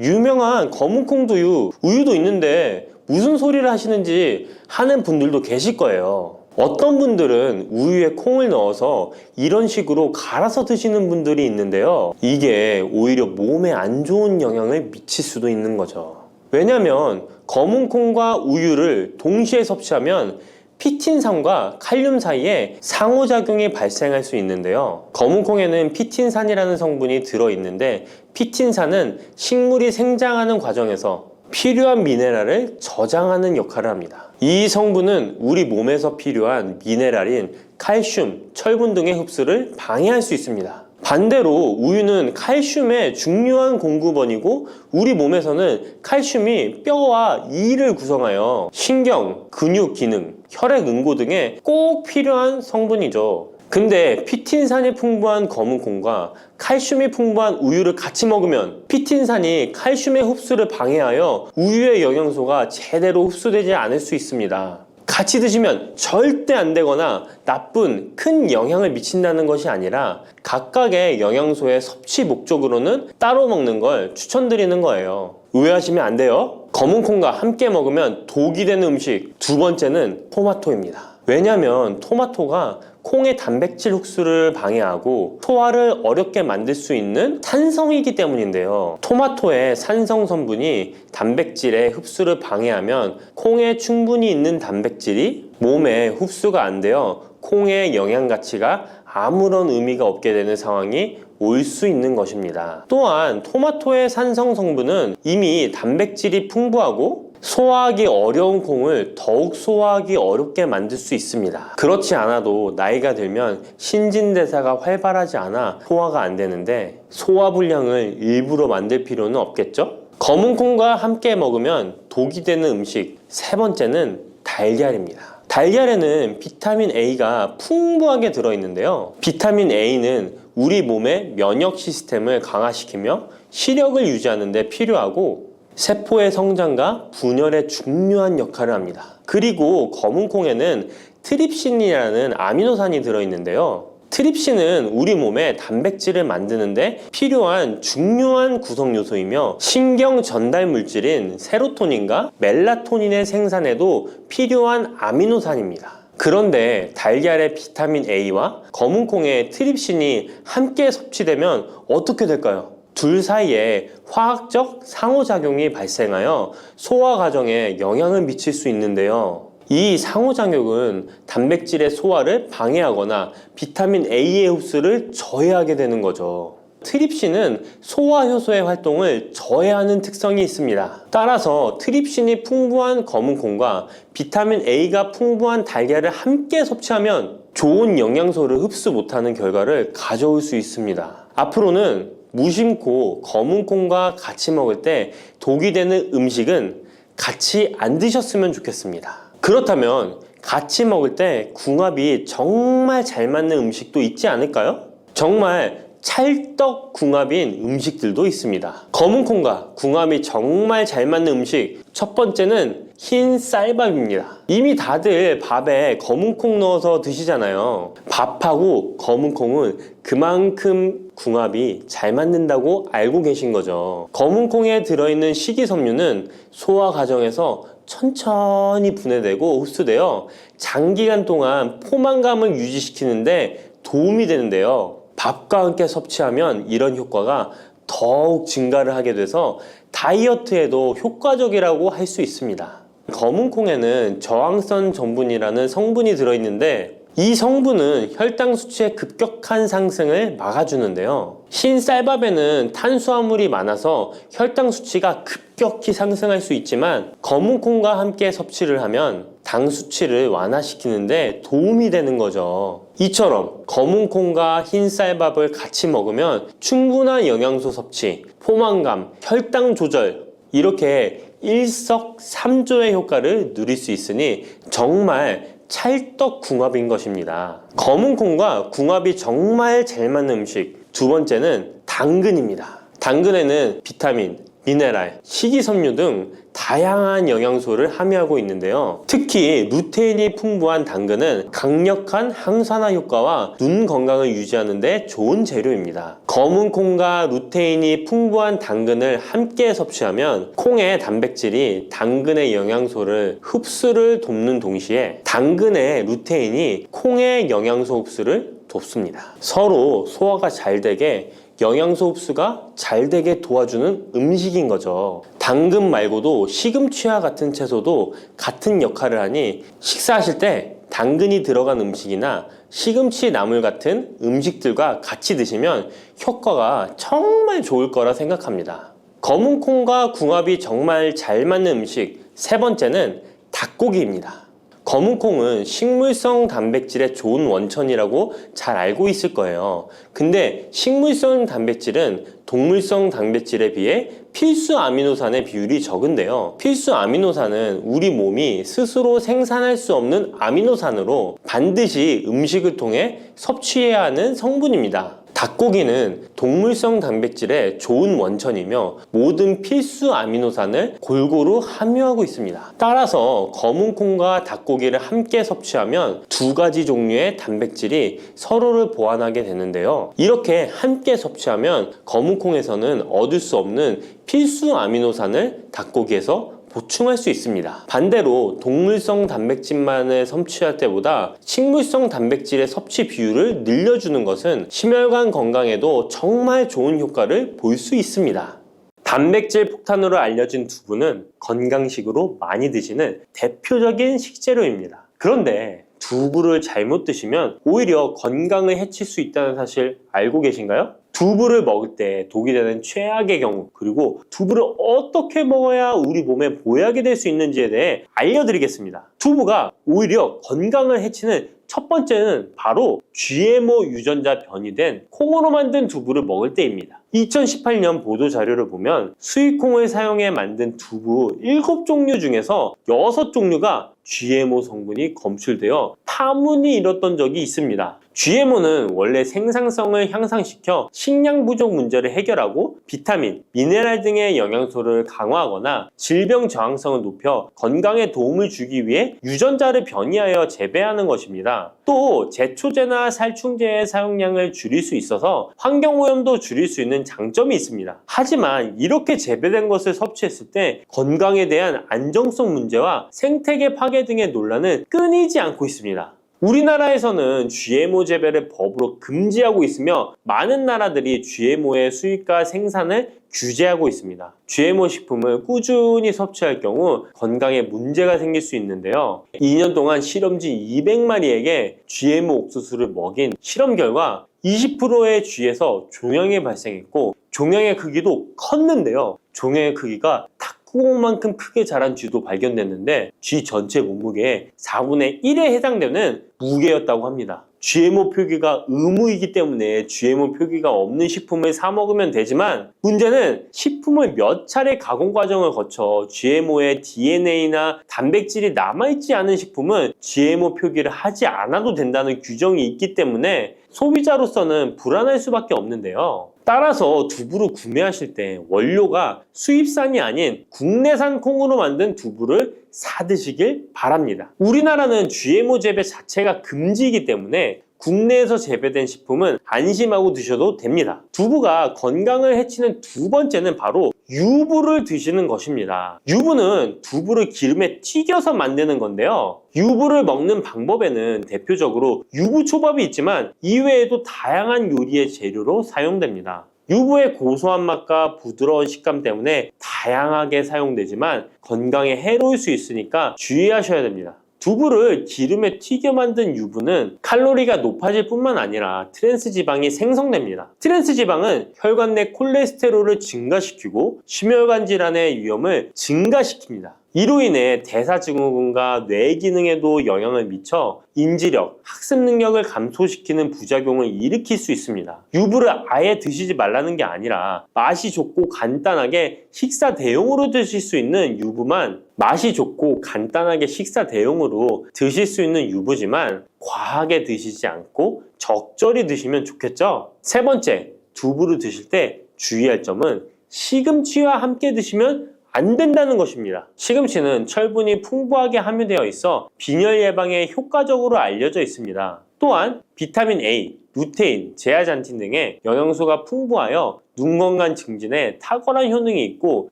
유명한 검은콩두유, 우유도 있는데 무슨 소리를 하시는지 하는 분들도 계실 거예요. 어떤 분들은 우유에 콩을 넣어서 이런 식으로 갈아서 드시는 분들이 있는데요. 이게 오히려 몸에 안 좋은 영향을 미칠 수도 있는 거죠. 왜냐면 검은콩과 우유를 동시에 섭취하면 피틴산과 칼륨 사이에 상호작용이 발생할 수 있는데요. 검은콩에는 피틴산이라는 성분이 들어있는데 피틴산은 식물이 생장하는 과정에서 필요한 미네랄을 저장하는 역할을 합니다. 이 성분은 우리 몸에서 필요한 미네랄인 칼슘, 철분 등의 흡수를 방해할 수 있습니다. 반대로 우유는 칼슘의 중요한 공급원이고 우리 몸에서는 칼슘이 뼈와 이를 구성하여 신경, 근육 기능, 혈액 응고 등에 꼭 필요한 성분이죠. 근데 피틴산이 풍부한 검은콩과 칼슘이 풍부한 우유를 같이 먹으면 피틴산이 칼슘의 흡수를 방해하여 우유의 영양소가 제대로 흡수되지 않을 수 있습니다. 같이 드시면 절대 안 되거나 나쁜 큰 영향을 미친다는 것이 아니라 각각의 영양소의 섭취 목적으로는 따로 먹는 걸 추천드리는 거예요. 오해하시면 안 돼요. 검은콩과 함께 먹으면 독이 되는 음식 두 번째는 토마토입니다. 왜냐면 토마토가 콩의 단백질 흡수를 방해하고 소화를 어렵게 만들 수 있는 산성이기 때문인데요. 토마토의 산성 성분이 단백질의 흡수를 방해하면 콩에 충분히 있는 단백질이 몸에 흡수가 안 되어 콩의 영양 가치가 아무런 의미가 없게 되는 상황이 올 수 있는 것입니다. 또한 토마토의 산성 성분은 이미 단백질이 풍부하고 소화하기 어려운 콩을 더욱 소화하기 어렵게 만들 수 있습니다. 그렇지 않아도 나이가 들면 신진대사가 활발하지 않아 소화가 안 되는데 소화불량을 일부러 만들 필요는 없겠죠? 검은콩과 함께 먹으면 독이 되는 음식 세 번째는 달걀입니다. 달걀에는 비타민 A가 풍부하게 들어있는데요. 비타민 A는 우리 몸의 면역 시스템을 강화시키며 시력을 유지하는 데 필요하고 세포의 성장과 분열에 중요한 역할을 합니다. 그리고 검은콩에는 트립신이라는 아미노산이 들어있는데요. 트립신은 우리 몸에 단백질을 만드는데 필요한 중요한 구성 요소이며 신경 전달 물질인 세로토닌과 멜라토닌의 생산에도 필요한 아미노산입니다. 그런데 달걀의 비타민 A와 검은콩의 트립신이 함께 섭취되면 어떻게 될까요? 둘 사이에 화학적 상호작용이 발생하여 소화 과정에 영향을 미칠 수 있는데요. 이 상호작용은 단백질의 소화를 방해하거나 비타민 A의 흡수를 저해하게 되는 거죠. 트립신은 소화 효소의 활동을 저해하는 특성이 있습니다. 따라서 트립신이 풍부한 검은콩과 비타민 A가 풍부한 달걀을 함께 섭취하면 좋은 영양소를 흡수 못하는 결과를 가져올 수 있습니다. 앞으로는 무심코 검은콩과 같이 먹을 때 독이 되는 음식은 같이 안 드셨으면 좋겠습니다. 그렇다면 같이 먹을 때 궁합이 정말 잘 맞는 음식도 있지 않을까요? 정말 찰떡궁합인 음식들도 있습니다. 검은콩과 궁합이 정말 잘 맞는 음식 첫 번째는 흰 쌀밥입니다. 이미 다들 밥에 검은콩 넣어서 드시잖아요. 밥하고 검은콩은 그만큼 궁합이 잘 맞는다고 알고 계신 거죠. 검은콩에 들어있는 식이섬유는 소화 과정에서 천천히 분해되고 흡수되어 장기간 동안 포만감을 유지시키는데 도움이 되는데요. 밥과 함께 섭취하면 이런 효과가 더욱 증가를 하게 돼서 다이어트에도 효과적이라고 할 수 있습니다. 검은콩에는 저항성 전분이라는 성분이 들어있는데 이 성분은 혈당 수치의 급격한 상승을 막아주는데요. 흰 쌀밥에는 탄수화물이 많아서 혈당 수치가 급격히 상승할 수 있지만 검은콩과 함께 섭취를 하면 당 수치를 완화시키는데 도움이 되는 거죠. 이처럼 검은콩과 흰 쌀밥을 같이 먹으면 충분한 영양소 섭취, 포만감, 혈당 조절 이렇게 일석삼조의 효과를 누릴 수 있으니 정말 찰떡궁합인 것입니다. 검은콩과 궁합이 정말 잘 맞는 음식 두 번째는 당근입니다. 당근에는 비타민 미네랄, 식이섬유 등 다양한 영양소를 함유하고 있는데요. 특히 루테인이 풍부한 당근은 강력한 항산화 효과와 눈 건강을 유지하는 데 좋은 재료입니다. 검은 콩과 루테인이 풍부한 당근을 함께 섭취하면 콩의 단백질이 당근의 영양소를 흡수를 돕는 동시에 당근의 루테인이 콩의 영양소 흡수를 돕습니다. 서로 소화가 잘 되게 영양소 흡수가 잘 되게 도와주는 음식인 거죠. 당근 말고도 시금치와 같은 채소도 같은 역할을 하니 식사하실 때 당근이 들어간 음식이나 시금치 나물 같은 음식들과 같이 드시면 효과가 정말 좋을 거라 생각합니다. 검은 콩과 궁합이 정말 잘 맞는 음식 세 번째는 닭고기입니다. 검은 콩은 식물성 단백질의 좋은 원천이라고 잘 알고 있을 거예요. 근데 식물성 단백질은 동물성 단백질에 비해 필수 아미노산의 비율이 적은데요. 필수 아미노산은 우리 몸이 스스로 생산할 수 없는 아미노산으로 반드시 음식을 통해 섭취해야 하는 성분입니다. 닭고기는 동물성 단백질의 좋은 원천이며 모든 필수 아미노산을 골고루 함유하고 있습니다. 따라서 검은 콩과 닭고기를 함께 섭취하면 두 가지 종류의 단백질이 서로를 보완하게 되는데요. 이렇게 함께 섭취하면 검은 콩에서는 얻을 수 없는 필수 아미노산을 닭고기에서 보충할 수 있습니다. 반대로 동물성 단백질만을 섭취할 때보다 식물성 단백질의 섭취 비율을 늘려주는 것은 심혈관 건강에도 정말 좋은 효과를 볼 수 있습니다. 단백질 폭탄으로 알려진 두부는 건강식으로 많이 드시는 대표적인 식재료입니다. 그런데 두부를 잘못 드시면 오히려 건강을 해칠 수 있다는 사실 알고 계신가요? 두부를 먹을 때 독이 되는 최악의 경우, 그리고 두부를 어떻게 먹어야 우리 몸에 보약이 될 수 있는지에 대해 알려드리겠습니다. 두부가 오히려 건강을 해치는 첫 번째는 바로 GMO 유전자 변이된 콩으로 만든 두부를 먹을 때입니다. 2018년 보도 자료를 보면 수입콩을 사용해 만든 두부 7종류 중에서 6종류가 GMO 성분이 검출되어 파문이 일었던 적이 있습니다. GMO는 원래 생산성을 향상시켜 식량 부족 문제를 해결하고 비타민, 미네랄 등의 영양소를 강화하거나 질병 저항성을 높여 건강에 도움을 주기 위해 유전자를 변이하여 재배하는 것입니다. 또 제초제나 살충제의 사용량을 줄일 수 있어서 환경오염도 줄일 수 있는 장점이 있습니다. 하지만 이렇게 재배된 것을 섭취했을 때 건강에 대한 안정성 문제와 생태계 파괴 등의 논란은 끊이지 않고 있습니다. 우리나라에서는 GMO 재배를 법으로 금지하고 있으며 많은 나라들이 GMO의 수입과 생산을 규제하고 있습니다. GMO 식품을 꾸준히 섭취할 경우 건강에 문제가 생길 수 있는데요. 2년 동안 실험지 200마리에게 GMO 옥수수를 먹인 실험 결과 20%의 쥐에서 종양이 발생했고 종양의 크기도 컸는데요. 종양의 크기가 탁구공만큼 크게 자란 쥐도 발견됐는데 쥐 전체 몸무게의 4분의 1에 해당되는 무게였다고 합니다. GMO 표기가 의무이기 때문에 GMO 표기가 없는 식품을 사 먹으면 되지만 문제는 식품을 몇 차례 가공 과정을 거쳐 GMO의 DNA나 단백질이 남아있지 않은 식품은 GMO 표기를 하지 않아도 된다는 규정이 있기 때문에 소비자로서는 불안할 수밖에 없는데요. 따라서 두부를 구매하실 때 원료가 수입산이 아닌 국내산 콩으로 만든 두부를 사 드시길 바랍니다. 우리나라는 GMO 재배 자체가 금지이기 때문에 국내에서 재배된 식품은 안심하고 드셔도 됩니다. 두부가 건강을 해치는 두 번째는 바로 유부를 드시는 것입니다. 유부는 두부를 기름에 튀겨서 만드는 건데요. 유부를 먹는 방법에는 대표적으로 유부초밥이 있지만 이외에도 다양한 요리의 재료로 사용됩니다. 유부의 고소한 맛과 부드러운 식감 때문에 다양하게 사용되지만 건강에 해로울 수 있으니까 주의하셔야 됩니다. 두부를 기름에 튀겨 만든 유부는 칼로리가 높아질 뿐만 아니라 트랜스 지방이 생성됩니다. 트랜스 지방은 혈관 내 콜레스테롤을 증가시키고 심혈관 질환의 위험을 증가시킵니다. 이로 인해 대사증후군과 뇌 기능에도 영향을 미쳐 인지력, 학습 능력을 감소시키는 부작용을 일으킬 수 있습니다. 유부를 아예 드시지 말라는 게 아니라 맛이 좋고 간단하게 식사 대용으로 드실 수 있는 유부만 맛이 좋고 간단하게 식사 대용으로 드실 수 있는 유부지만 과하게 드시지 않고 적절히 드시면 좋겠죠? 세 번째, 두부를 드실 때 주의할 점은 시금치와 함께 드시면 안 된다는 것입니다. 시금치는 철분이 풍부하게 함유되어 있어 빈혈 예방에 효과적으로 알려져 있습니다. 또한 비타민 A, 루테인, 제아잔틴 등의 영양소가 풍부하여 눈 건강 증진에 탁월한 효능이 있고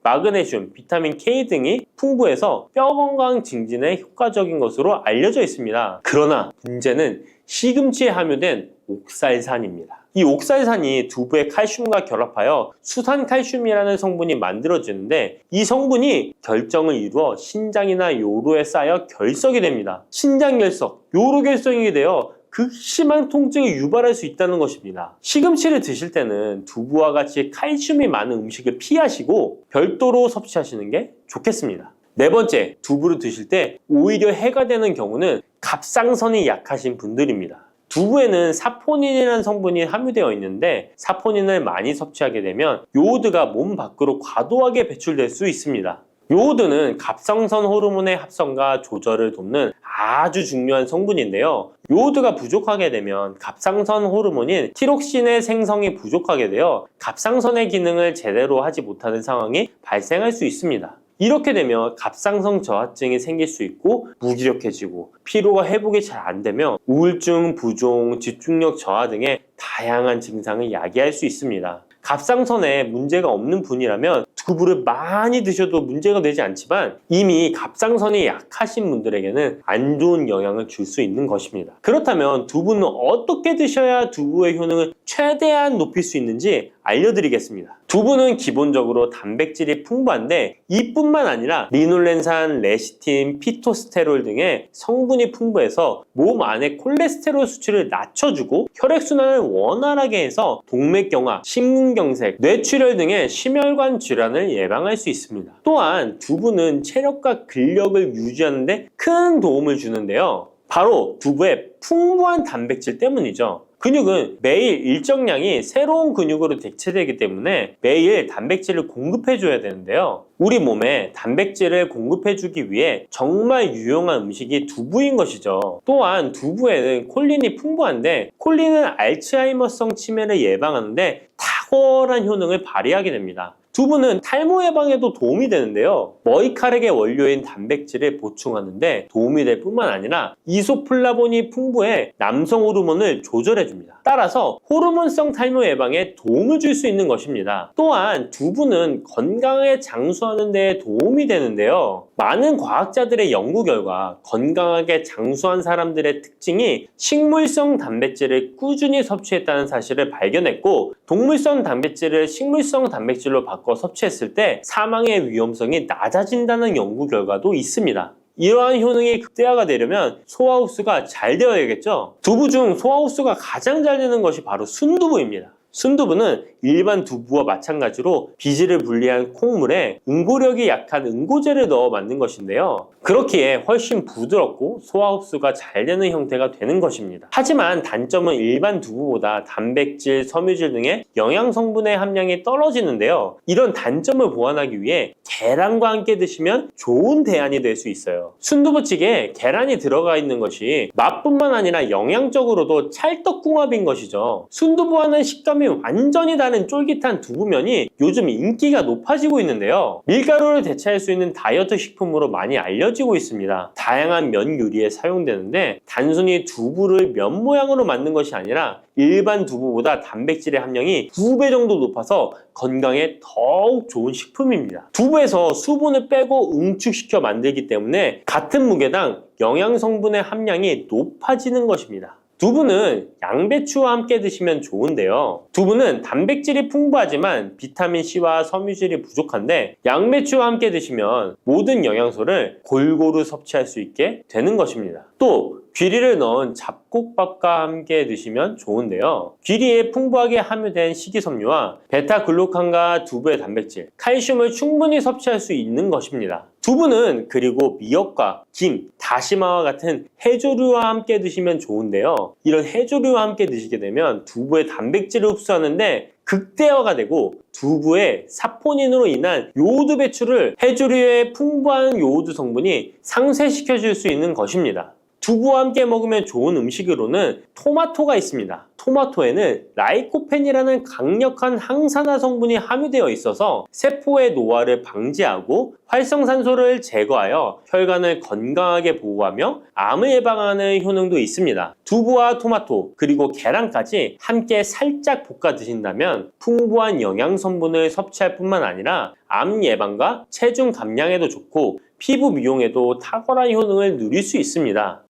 마그네슘, 비타민 K 등이 풍부해서 뼈 건강 증진에 효과적인 것으로 알려져 있습니다. 그러나 문제는 시금치에 함유된 옥살산입니다. 이 옥살산이 두부의 칼슘과 결합하여 수산칼슘이라는 성분이 만들어지는데 이 성분이 결정을 이루어 신장이나 요로에 쌓여 결석이 됩니다. 신장결석, 요로결석이 되어 극심한 통증을 유발할 수 있다는 것입니다. 시금치를 드실 때는 두부와 같이 칼슘이 많은 음식을 피하시고 별도로 섭취하시는 게 좋겠습니다. 네 번째, 두부를 드실 때 오히려 해가 되는 경우는 갑상선이 약하신 분들입니다. 두부에는 사포닌이라는 성분이 함유되어 있는데 사포닌을 많이 섭취하게 되면 요오드가 몸 밖으로 과도하게 배출될 수 있습니다. 요오드는 갑상선 호르몬의 합성과 조절을 돕는 아주 중요한 성분인데요. 요오드가 부족하게 되면 갑상선 호르몬인 티록신의 생성이 부족하게 되어 갑상선의 기능을 제대로 하지 못하는 상황이 발생할 수 있습니다. 이렇게 되면 갑상선 저하증이 생길 수 있고 무기력해지고 피로가 회복이 잘 안 되며 우울증, 부종, 집중력 저하 등의 다양한 증상을 야기할 수 있습니다. 갑상선에 문제가 없는 분이라면 두부를 많이 드셔도 문제가 되지 않지만 이미 갑상선이 약하신 분들에게는 안 좋은 영향을 줄 수 있는 것입니다. 그렇다면 두부는 어떻게 드셔야 두부의 효능을 최대한 높일 수 있는지 알려드리겠습니다. 두부는 기본적으로 단백질이 풍부한데 이뿐만 아니라 리놀렌산, 레시틴, 피토스테롤 등의 성분이 풍부해서 몸 안의 콜레스테롤 수치를 낮춰주고 혈액순환을 원활하게 해서 동맥경화, 심근경색, 뇌출혈 등의 심혈관 질환을 예방할 수 있습니다. 또한 두부는 체력과 근력을 유지하는 데 큰 도움을 주는데요. 바로 두부의 풍부한 단백질 때문이죠. 근육은 매일 일정량이 새로운 근육으로 대체되기 때문에 매일 단백질을 공급해줘야 되는데요. 우리 몸에 단백질을 공급해주기 위해 정말 유용한 음식이 두부인 것이죠. 또한 두부에는 콜린이 풍부한데 콜린은 알츠하이머성 치매를 예방하는데 탁월한 효능을 발휘하게 됩니다. 두부는 탈모 예방에도 도움이 되는데요. 머리카락의 원료인 단백질을 보충하는데 도움이 될 뿐만 아니라 이소플라본이 풍부해 남성 호르몬을 조절해줍니다. 따라서 호르몬성 탈모 예방에 도움을 줄 수 있는 것입니다. 또한 두부는 건강하게 장수하는 데 도움이 되는데요. 많은 과학자들의 연구 결과 건강하게 장수한 사람들의 특징이 식물성 단백질을 꾸준히 섭취했다는 사실을 발견했고 동물성 단백질을 식물성 단백질로 바꿔 섭취했을 때 사망의 위험성이 낮아진다는 연구 결과도 있습니다. 이러한 효능이 극대화가 되려면 소화 흡수가 잘 되어야겠죠. 두부 중 소화 흡수가 가장 잘 되는 것이 바로 순두부입니다. 순두부는 일반 두부와 마찬가지로 비질을 분리한 콩물에 응고력이 약한 응고제를 넣어 만든 것인데요. 그렇기에 훨씬 부드럽고 소화 흡수가 잘 되는 형태가 되는 것입니다. 하지만 단점은 일반 두부보다 단백질, 섬유질 등의 영양 성분의 함량이 떨어지는데요. 이런 단점을 보완하기 위해 계란과 함께 드시면 좋은 대안이 될 수 있어요. 순두부찌개에 계란이 들어가 있는 것이 맛뿐만 아니라 영양적으로도 찰떡궁합인 것이죠. 순두부와는 식감이 완전히 다른 쫄깃한 두부면이 요즘 인기가 높아지고 있는데요. 밀가루를 대체할 수 있는 다이어트 식품으로 많이 알려지고 있습니다. 다양한 면 요리에 사용되는데 단순히 두부를 면 모양으로 만든 것이 아니라 일반 두부보다 단백질의 함량이 2배 정도 높아서 건강에 더욱 좋은 식품입니다. 두부에서 수분을 빼고 응축시켜 만들기 때문에 같은 무게당 영양 성분의 함량이 높아지는 것입니다. 두부는 양배추와 함께 드시면 좋은데요. 두부는 단백질이 풍부하지만 비타민C와 섬유질이 부족한데 양배추와 함께 드시면 모든 영양소를 골고루 섭취할 수 있게 되는 것입니다. 또 귀리를 넣은 잡곡밥과 함께 드시면 좋은데요. 귀리에 풍부하게 함유된 식이섬유와 베타글루칸과 두부의 단백질, 칼슘을 충분히 섭취할 수 있는 것입니다. 두부는 그리고 미역과 김, 다시마와 같은 해조류와 함께 드시면 좋은데요. 이런 해조류와 함께 드시게 되면 두부의 단백질을 흡수하는데 극대화가 되고 두부의 사포닌으로 인한 요오드 배출을 해조류의 풍부한 요오드 성분이 상쇄시켜 줄 수 있는 것입니다. 두부와 함께 먹으면 좋은 음식으로는 토마토가 있습니다. 토마토에는 라이코펜이라는 강력한 항산화 성분이 함유되어 있어서 세포의 노화를 방지하고 활성산소를 제거하여 혈관을 건강하게 보호하며 암을 예방하는 효능도 있습니다. 두부와 토마토 그리고 계란까지 함께 살짝 볶아 드신다면 풍부한 영양 성분을 섭취할 뿐만 아니라 암 예방과 체중 감량에도 좋고 피부 미용에도 탁월한 효능을 누릴 수 있습니다.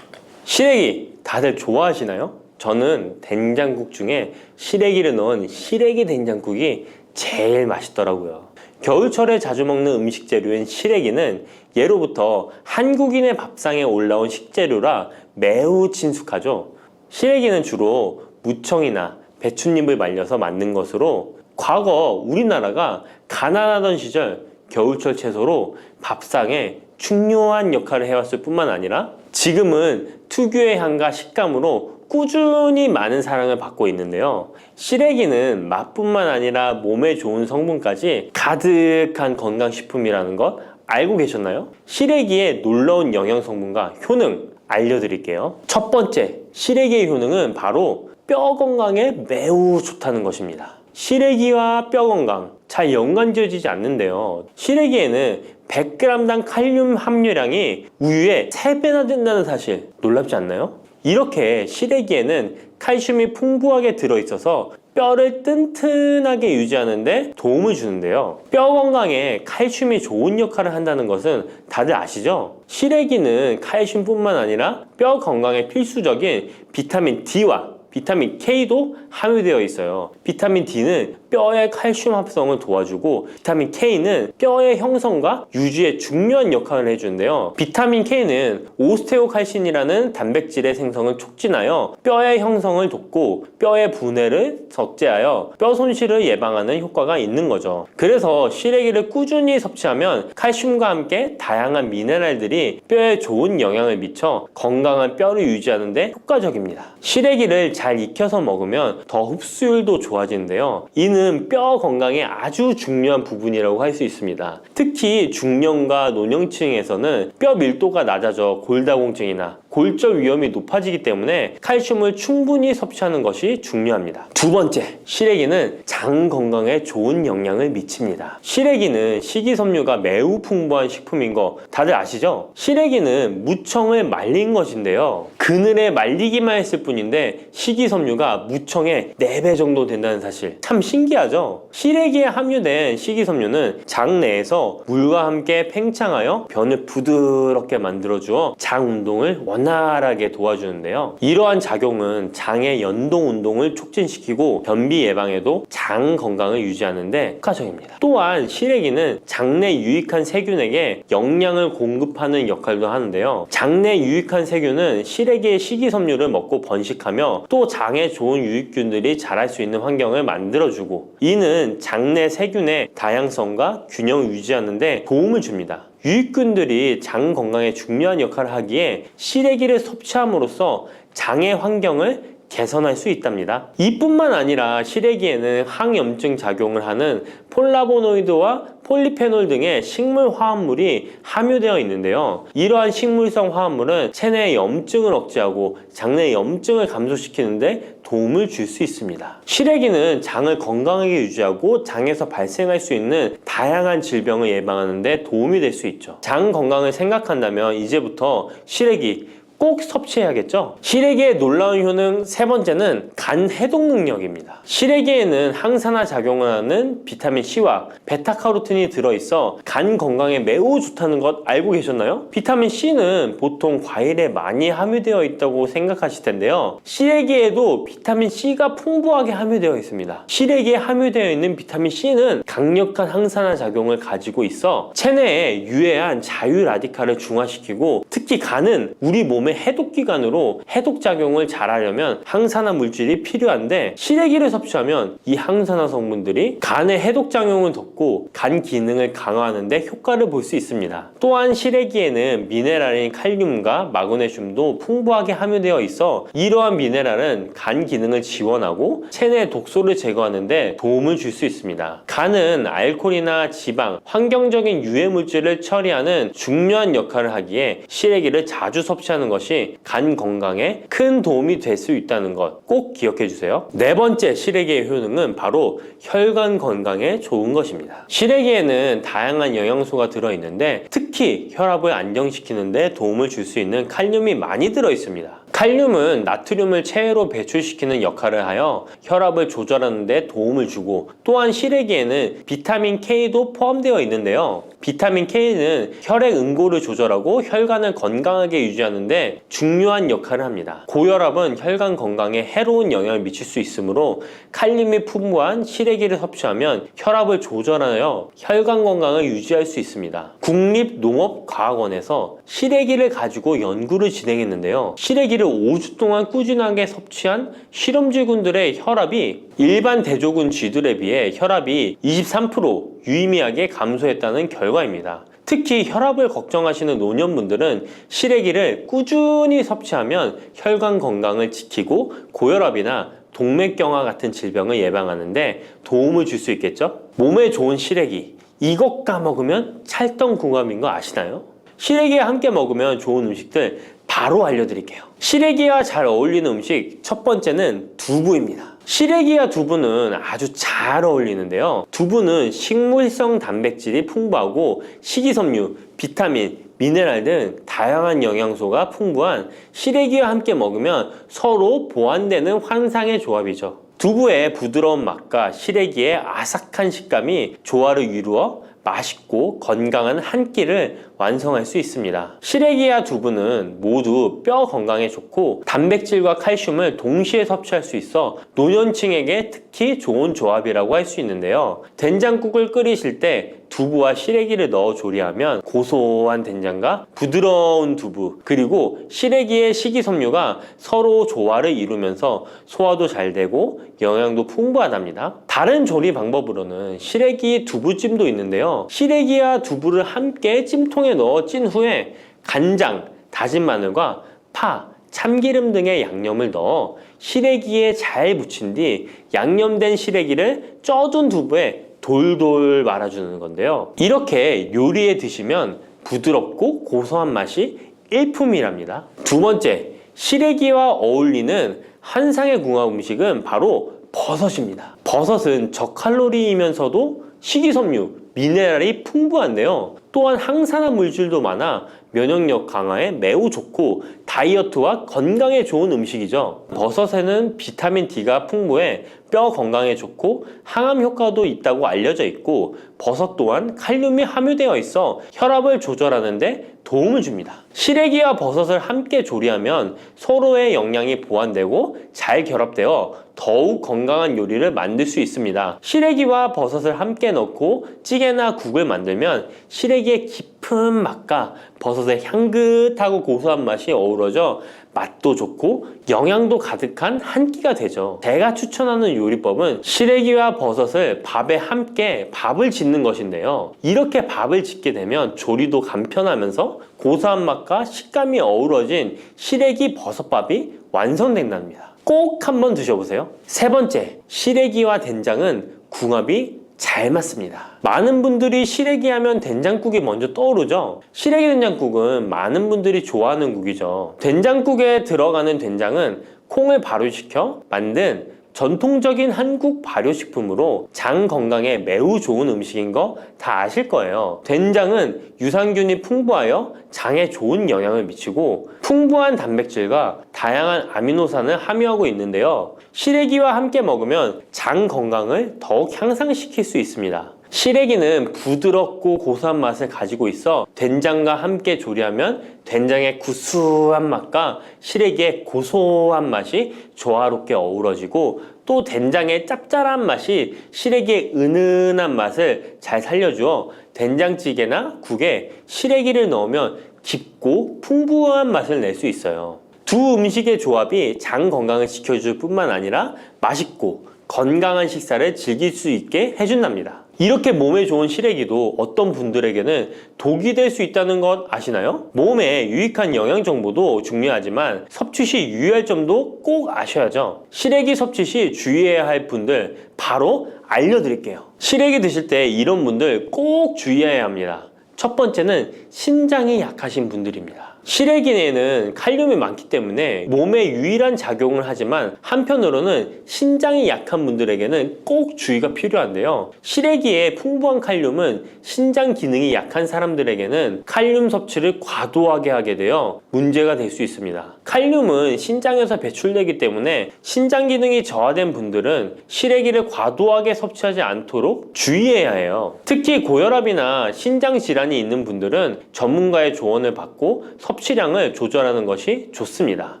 시래기 다들 좋아하시나요? 저는 된장국 중에 시래기를 넣은 시래기 된장국이 제일 맛있더라고요. 겨울철에 자주 먹는 음식 재료인 시래기는 예로부터 한국인의 밥상에 올라온 식재료라 매우 친숙하죠. 시래기는 주로 무청이나 배춧잎을 말려서 만든 것으로 과거 우리나라가 가난하던 시절 겨울철 채소로 밥상에 중요한 역할을 해왔을 뿐만 아니라 지금은 특유의 향과 식감으로 꾸준히 많은 사랑을 받고 있는데요. 시래기는 맛뿐만 아니라 몸에 좋은 성분까지 가득한 건강식품이라는 것 알고 계셨나요? 시래기의 놀라운 영양 성분과 효능 알려드릴게요. 첫 번째, 시래기의 효능은 바로 뼈 건강에 매우 좋다는 것입니다. 시래기와 뼈 건강 잘 연관지어지지 않는데요. 시래기에는 100g당 칼륨 함유량이 우유의 3배나 된다는 사실 놀랍지 않나요? 이렇게 시래기에는 칼슘이 풍부하게 들어있어서 뼈를 튼튼하게 유지하는 데 도움을 주는데요. 뼈 건강에 칼슘이 좋은 역할을 한다는 것은 다들 아시죠? 시래기는 칼슘뿐만 아니라 뼈 건강에 필수적인 비타민 D와 비타민 K도 함유되어 있어요. 비타민 D는 뼈의 칼슘 합성을 도와주고 비타민 K는 뼈의 형성과 유지에 중요한 역할을 해주는데요. 비타민 K는 오스테오칼신이라는 단백질의 생성을 촉진하여 뼈의 형성을 돕고 뼈의 분해를 억제하여 뼈 손실을 예방하는 효과가 있는 거죠. 그래서 시래기를 꾸준히 섭취하면 칼슘과 함께 다양한 미네랄들이 뼈에 좋은 영향을 미쳐 건강한 뼈를 유지하는 데 효과적입니다. 시래기를 잘 익혀서 먹으면 더 흡수율도 좋아지는데요. 이는 뼈 건강에 아주 중요한 부분이라고 할 수 있습니다. 특히 중년과 노년층에서는 뼈 밀도가 낮아져 골다공증이나 골절 위험이 높아지기 때문에 칼슘을 충분히 섭취하는 것이 중요합니다. 두 번째, 시래기는 장 건강에 좋은 영향을 미칩니다. 시래기는 식이섬유가 매우 풍부한 식품인 거 다들 아시죠? 시래기는 무청을 말린 것인데요. 그늘에 말리기만 했을 뿐인데 식이섬유가 무청의 4배 정도 된다는 사실 참 신기하죠? 시래기에 함유된 식이섬유는 장 내에서 물과 함께 팽창하여 변을 부드럽게 만들어주어 장 운동을 원활하게 도와주는데요. 이러한 작용은 장의 연동 운동을 촉진시키고 변비 예방에도 장 건강을 유지하는 데 효과적입니다. 또한 시래기는 장내 유익한 세균에게 영양을 공급하는 역할도 하는데요. 장내 유익한 세균은 시래기의 식이섬유를 먹고 번식하며 또 장에 좋은 유익균들이 자랄 수 있는 환경을 만들어주고 이는 장내 세균의 다양성과 균형을 유지하는 데 도움을 줍니다. 유익균들이 장 건강에 중요한 역할을 하기에 시래기를 섭취함으로써 장의 환경을 개선할 수 있답니다. 이뿐만 아니라 시래기에는 항염증 작용을 하는 폴라보노이드와 폴리페놀 등의 식물 화합물이 함유되어 있는데요. 이러한 식물성 화합물은 체내의 염증을 억제하고 장내 염증을 감소시키는 데 도움을 줄 수 있습니다. 시래기는 장을 건강하게 유지하고 장에서 발생할 수 있는 다양한 질병을 예방하는 데 도움이 될 수 있죠. 장 건강을 생각한다면 이제부터 시래기 꼭 섭취해야겠죠? 시래기의 놀라운 효능 세 번째는 간 해독 능력입니다. 시래기에는 항산화 작용을 하는 비타민 C와 베타카로틴이 들어있어 간 건강에 매우 좋다는 것 알고 계셨나요? 비타민 C는 보통 과일에 많이 함유되어 있다고 생각하실 텐데요. 시래기에도 비타민 C가 풍부하게 함유되어 있습니다. 시래기에 함유되어 있는 비타민 C는 강력한 항산화 작용을 가지고 있어 체내에 유해한 자유 라디칼을 중화시키고 특히 간은 우리 몸의 해독기관으로 해독작용을 잘하려면 항산화 물질이 필요한데 시래기를 섭취하면 이 항산화 성분들이 간의 해독작용을 돕고 간 기능을 강화하는 데 효과를 볼 수 있습니다. 또한 시래기에는 미네랄인 칼륨과 마그네슘도 풍부하게 함유되어 있어 이러한 미네랄은 간 기능을 지원하고 체내 독소를 제거하는 데 도움을 줄 수 있습니다. 간은 알코올이나 지방, 환경적인 유해 물질을 처리하는 중요한 역할을 하기에 시래기를 자주 섭취하는 것이 간 건강에 큰 도움이 될 수 있다는 것 꼭 기억해 주세요. 네 번째 시래기의 효능은 바로 혈관 건강에 좋은 것입니다. 시래기에는 다양한 영양소가 들어있는데 특히 혈압을 안정시키는 데 도움을 줄 수 있는 칼륨이 많이 들어있습니다. 칼륨은 나트륨을 체외로 배출시키는 역할을 하여 혈압을 조절하는 데 도움을 주고, 또한 시래기에는 비타민 K도 포함되어 있는데요. 비타민 K는 혈액 응고를 조절하고 혈관을 건강하게 유지하는 데 중요한 역할을 합니다. 고혈압은 혈관 건강에 해로운 영향을 미칠 수 있으므로 칼륨이 풍부한 시래기를 섭취하면 혈압을 조절하여 혈관 건강을 유지할 수 있습니다. 국립농업과학원에서 시래기를 가지고 연구를 진행했는데요. 시래기를 5주 동안 꾸준하게 섭취한 실험쥐군들의 혈압이 일반 대조군 쥐들에 비해 혈압이 23% 유의미하게 감소했다는 결과입니다. 특히 혈압을 걱정하시는 노년분들은 시래기를 꾸준히 섭취하면 혈관 건강을 지키고 고혈압이나 동맥경화 같은 질병을 예방하는데 도움을 줄 수 있겠죠? 몸에 좋은 시래기, 이것 까먹으면 찰떡궁합인 거 아시나요? 시래기와 함께 먹으면 좋은 음식들 바로 알려드릴게요. 시래기와 잘 어울리는 음식 첫 번째는 두부입니다. 시래기와 두부는 아주 잘 어울리는데요. 두부는 식물성 단백질이 풍부하고 식이섬유, 비타민, 미네랄 등 다양한 영양소가 풍부한 시래기와 함께 먹으면 서로 보완되는 환상의 조합이죠. 두부의 부드러운 맛과 시래기의 아삭한 식감이 조화를 이루어 맛있고 건강한 한 끼를 완성할 수 있습니다. 시래기와 두부는 모두 뼈 건강에 좋고 단백질과 칼슘을 동시에 섭취할 수 있어 노년층에게 특히 좋은 조합이라고 할 수 있는데요. 된장국을 끓이실 때 두부와 시래기를 넣어 조리하면 고소한 된장과 부드러운 두부, 그리고 시래기의 식이섬유가 서로 조화를 이루면서 소화도 잘 되고 영양도 풍부하답니다. 다른 조리 방법으로는 시래기 두부찜도 있는데요. 시래기와 두부를 함께 찜통에 넣어 찐 후에 간장, 다진 마늘과 파, 참기름 등의 양념을 넣어 시래기에 잘 묻힌 뒤 양념된 시래기를 쪄둔 두부에 돌돌 말아주는 건데요. 이렇게 요리해 드시면 부드럽고 고소한 맛이 일품이랍니다. 두 번째, 시래기와 어울리는 한상의 궁합 음식은 바로 버섯입니다. 버섯은 저칼로리이면서도 식이섬유, 미네랄이 풍부한데요. 또한 항산화 물질도 많아 면역력 강화에 매우 좋고 다이어트와 건강에 좋은 음식이죠. 버섯에는 비타민 D가 풍부해 뼈 건강에 좋고 항암 효과도 있다고 알려져 있고, 버섯 또한 칼륨이 함유되어 있어 혈압을 조절하는 데 도움을 줍니다. 시래기와 버섯을 함께 조리하면 서로의 영양이 보완되고 잘 결합되어 더욱 건강한 요리를 만들 수 있습니다. 시래기와 버섯을 함께 넣고 찌개나 국을 만들면 시래기의 깊은 맛과 버섯의 향긋하고 고소한 맛이 어우러져 맛도 좋고 영양도 가득한 한 끼가 되죠. 제가 추천하는 요리법은 시래기와 버섯을 밥에 함께 밥을 짓는 것인데요. 이렇게 밥을 짓게 되면 조리도 간편하면서 고소한 맛과 식감이 어우러진 시래기 버섯밥이 완성된답니다. 꼭 한번 드셔보세요. 세 번째, 시래기와 된장은 궁합이 잘 맞습니다. 많은 분들이 시래기 하면 된장국이 먼저 떠오르죠. 시래기 된장국은 많은 분들이 좋아하는 국이죠. 된장국에 들어가는 된장은 콩을 발효시켜 만든 전통적인 한국 발효식품으로 장 건강에 매우 좋은 음식인 거 다 아실 거예요. 된장은 유산균이 풍부하여 장에 좋은 영향을 미치고 풍부한 단백질과 다양한 아미노산을 함유하고 있는데요. 시래기와 함께 먹으면 장 건강을 더욱 향상시킬 수 있습니다. 시래기는 부드럽고 고소한 맛을 가지고 있어 된장과 함께 조리하면 된장의 구수한 맛과 시래기의 고소한 맛이 조화롭게 어우러지고, 또 된장의 짭짤한 맛이 시래기의 은은한 맛을 잘 살려주어 된장찌개나 국에 시래기를 넣으면 깊고 풍부한 맛을 낼 수 있어요. 두 음식의 조합이 장 건강을 지켜줄 뿐만 아니라 맛있고 건강한 식사를 즐길 수 있게 해준답니다. 이렇게 몸에 좋은 시래기도 어떤 분들에게는 독이 될 수 있다는 것 아시나요? 몸에 유익한 영양 정보도 중요하지만 섭취 시 유의할 점도 꼭 아셔야죠. 시래기 섭취 시 주의해야 할 분들 바로 알려드릴게요. 시래기 드실 때 이런 분들 꼭 주의해야 합니다. 첫 번째는 신장이 약하신 분들입니다. 시래기에는 칼륨이 많기 때문에 몸에 유일한 작용을 하지만 한편으로는 신장이 약한 분들에게는 꼭 주의가 필요한데요. 시래기에 풍부한 칼륨은 신장 기능이 약한 사람들에게는 칼륨 섭취를 과도하게 하게 되어 문제가 될 수 있습니다. 칼륨은 신장에서 배출되기 때문에 신장 기능이 저하된 분들은 시래기를 과도하게 섭취하지 않도록 주의해야 해요. 특히 고혈압이나 신장 질환이 있는 분들은 전문가의 조언을 받고 섭취량을 조절하는 것이 좋습니다.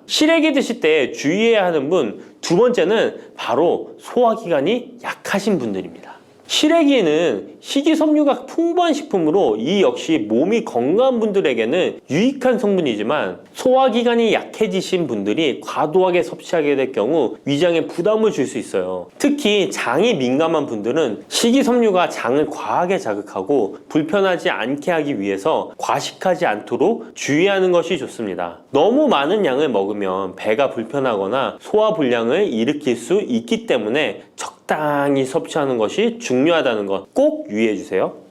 시래기 드실 때 주의해야 하는 분 두 번째는 바로 소화기관이 약하신 분들입니다. 시래기는 식이섬유가 풍부한 식품으로 이 역시 몸이 건강한 분들에게는 유익한 성분이지만 소화기관이 약해지신 분들이 과도하게 섭취하게 될 경우 위장에 부담을 줄 수 있어요. 특히 장이 민감한 분들은 식이섬유가 장을 과하게 자극하고 불편하지 않게 하기 위해서 과식하지 않도록 주의하는 것이 좋습니다. 너무 많은 양을 먹으면 배가 불편하거나 소화불량을 일으킬 수 있기 때문에 적당히 섭취하는 것이 중요하다는 것 꼭 유의해 주세요.